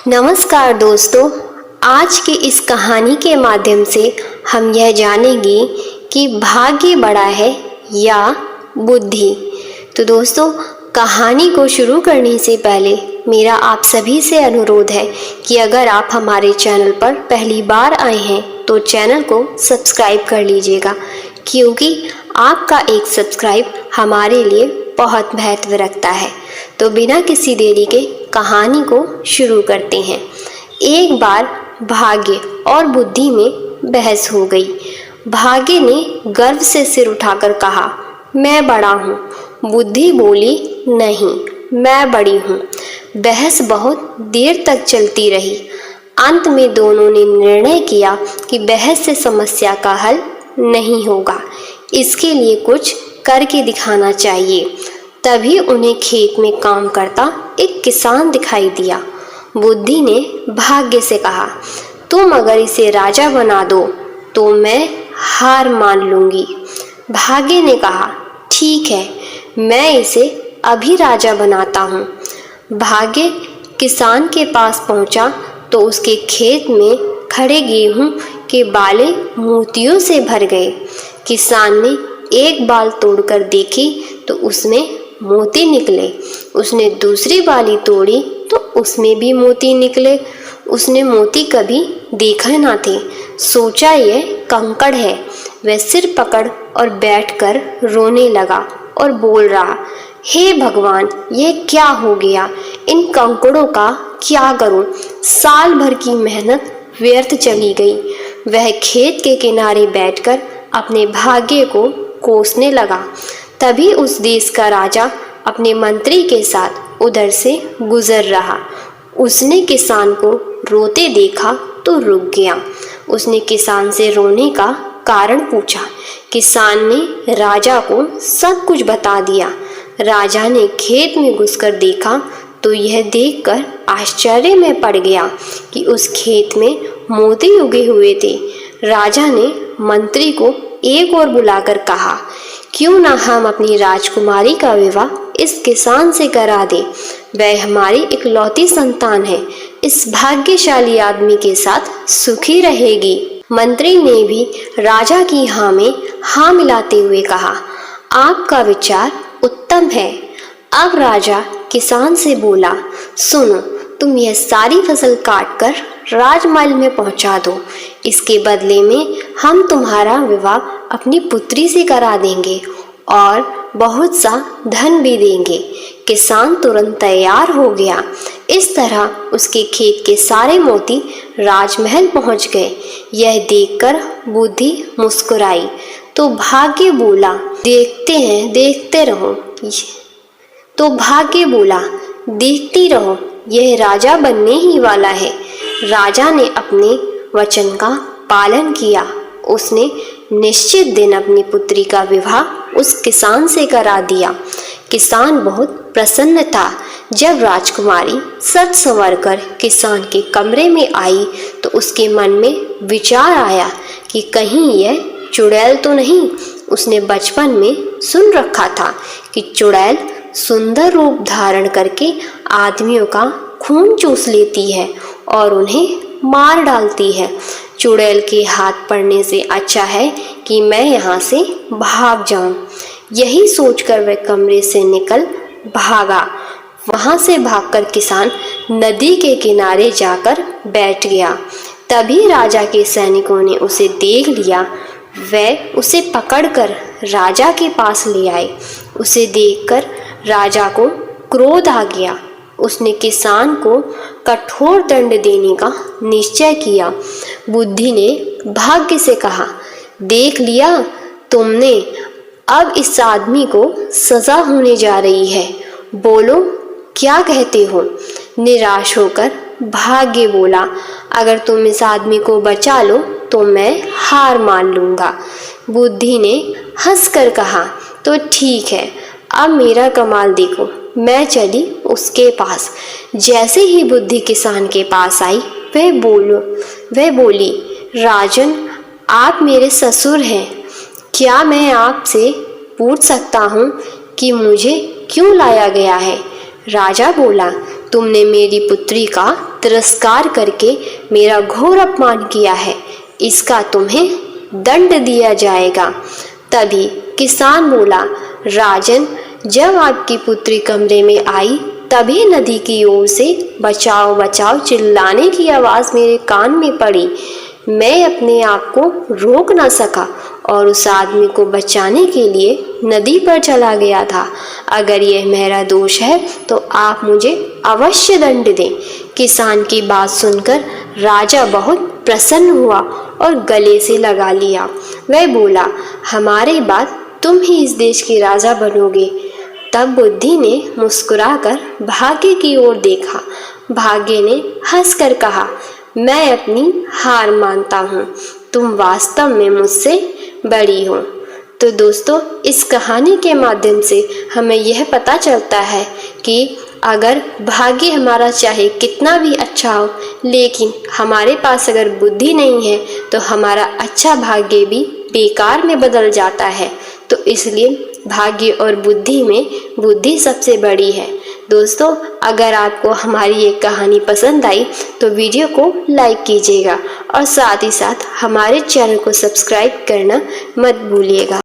नमस्कार दोस्तों, आज की इस कहानी के माध्यम से हम यह जानेंगे कि भाग्य बड़ा है या बुद्धि। तो दोस्तों, कहानी को शुरू करने से पहले मेरा आप सभी से अनुरोध है कि अगर आप हमारे चैनल पर पहली बार आए हैं तो चैनल को सब्सक्राइब कर लीजिएगा, क्योंकि आपका एक सब्सक्राइब हमारे लिए बहुत महत्व रखता है। तो बिना किसी देरी के कहानी को शुरू करते हैं। एक बार भाग्य और बुद्धि में बहस हो गई। भाग्य ने गर्व से सिर उठाकर कहा, मैं बड़ा हूँ। बुद्धि बोली, नहीं, मैं बड़ी हूँ। बहस बहुत देर तक चलती रही। अंत में दोनों ने निर्णय किया कि बहस से समस्या का हल नहीं होगा, इसके लिए कुछ करके दिखाना चाहिए। तभी उन्हें खेत में काम करता एक किसान दिखाई दिया। बुद्धि ने भाग्य से कहा, तुम अगर इसे राजा बना दो तो मैं हार मान लूंगी। भाग्य ने कहा, ठीक है, मैं इसे अभी राजा बनाता हूँ। भाग्य किसान के पास पहुँचा तो उसके खेत में खड़े गेहूं के बाले मोतियों से भर गए। किसान ने एक बाल तोड़कर देखी तो उसमें मोती निकले। उसने दूसरी बाली तोड़ी तो उसमें भी मोती निकले। उसने मोती कभी देखा ना थे। सोचा यह कंकड़ है। वह सिर पकड़ और बैठकर रोने लगा और बोल रहा, हे भगवान, यह क्या हो गया? इन कंकड़ों का क्या करूं? साल भर की मेहनत व्यर्थ चली गई। वह खेत के किनारे बैठकर अपने भाग्य को कोसने लगा। तभी उस देश का राजा अपने मंत्री के साथ उधर से गुजर रहा। उसने किसान को रोते देखा तो रुक गया। उसने किसान से रोने का कारण पूछा। किसान ने राजा को सब कुछ बता दिया। राजा ने खेत में घुसकर देखा तो यह देखकर आश्चर्य में पड़ गया कि उस खेत में मोती उगे हुए थे। राजा ने मंत्री को एक और बुलाकर कहा, क्यों ना हम अपनी राजकुमारी का विवाह इस किसान से करा दें? वह हमारी इकलौती संतान है। इस भाग्यशाली आदमी के साथ सुखी रहेगी। मंत्री ने भी राजा की हाँ में हाँ मिलाते हुए कहा, आपका विचार उत्तम है। अब राजा किसान से बोला, सुनो, तुम यह सारी फसल काटकर राजमहल में पहुंचा दो। इसके बदले में हम तुम्हारा विवाह अपनी पुत्री से करा देंगे और बहुत सा धन भी देंगे। किसान तुरंत तैयार हो गया। इस तरह उसके खेत के सारे मोती राजमहल पहुंच गए। यह देखकर बुद्धि मुस्कुराई तो भाग्य बोला, देखते रहो, यह राजा बनने ही वाला है। राजा ने अपने वचन का पालन किया। उसने निश्चित दिन अपनी पुत्री का विवाह उस किसान से करा दिया। किसान बहुत प्रसन्न था। जब राजकुमारी सज संवर कर किसान के कमरे में आई तो उसके मन में विचार आया कि कहीं यह चुड़ैल तो नहीं। उसने बचपन में सुन रखा था कि चुड़ैल सुंदर रूप धारण करके आदमियों का खून चूस लेती है और उन्हें मार डालती है। चुड़ैल के हाथ पड़ने से अच्छा है कि मैं यहाँ से भाग जाऊं। यही सोचकर वह कमरे से निकल भागा। वहाँ से भागकर किसान नदी के किनारे जाकर बैठ गया। तभी राजा के सैनिकों ने उसे देख लिया। वह उसे पकड़कर राजा के पास ले आए। उसे देखकर राजा को क्रोध आ गया। उसने किसान को कठोर दंड देने का निश्चय किया। बुद्धि ने भाग्य से कहा, देख लिया तुमने, अब इस आदमी को सजा होने जा रही है। बोलो, क्या कहते हो? निराश होकर भाग्य बोला, अगर तुम इस आदमी को बचा लो तो मैं हार मान लूँगा। बुद्धि ने हंसकर कहा, तो ठीक है, अब मेरा कमाल देखो। मैं चली उसके पास। जैसे ही बुद्धि किसान के पास आई वह बोली, राजन, आप मेरे ससुर हैं। क्या मैं आपसे पूछ सकता हूँ कि मुझे क्यों लाया गया है? राजा बोला, तुमने मेरी पुत्री का तिरस्कार करके मेरा घोर अपमान किया है, इसका तुम्हें दंड दिया जाएगा। तभी किसान बोला, राजन, जब आपकी पुत्री कमरे में आई तभी नदी की ओर से बचाओ बचाओ चिल्लाने की आवाज़ मेरे कान में पड़ी। मैं अपने आप को रोक न सका और उस आदमी को बचाने के लिए नदी पर चला गया था। अगर यह मेरा दोष है तो आप मुझे अवश्य दंड दें। किसान की बात सुनकर राजा बहुत प्रसन्न हुआ और गले से लगा लिया। वह बोला, हमारे बाद तुम ही इस देश के राजा बनोगे। तब बुद्धि ने मुस्कुराकर भाग्य की ओर देखा। भाग्य ने हंसकर कहा, मैं अपनी हार मानता हूँ, तुम वास्तव में मुझसे बड़ी हो। तो दोस्तों, इस कहानी के माध्यम से हमें यह पता चलता है कि अगर भाग्य हमारा चाहे कितना भी अच्छा हो, लेकिन हमारे पास अगर बुद्धि नहीं है तो हमारा अच्छा भाग्य भी बेकार में बदल जाता है। तो इसलिए भाग्य और बुद्धि में बुद्धि सबसे बड़ी है। दोस्तों, अगर आपको हमारी ये कहानी पसंद आई तो वीडियो को लाइक कीजिएगा और साथ ही साथ हमारे चैनल को सब्सक्राइब करना मत भूलिएगा।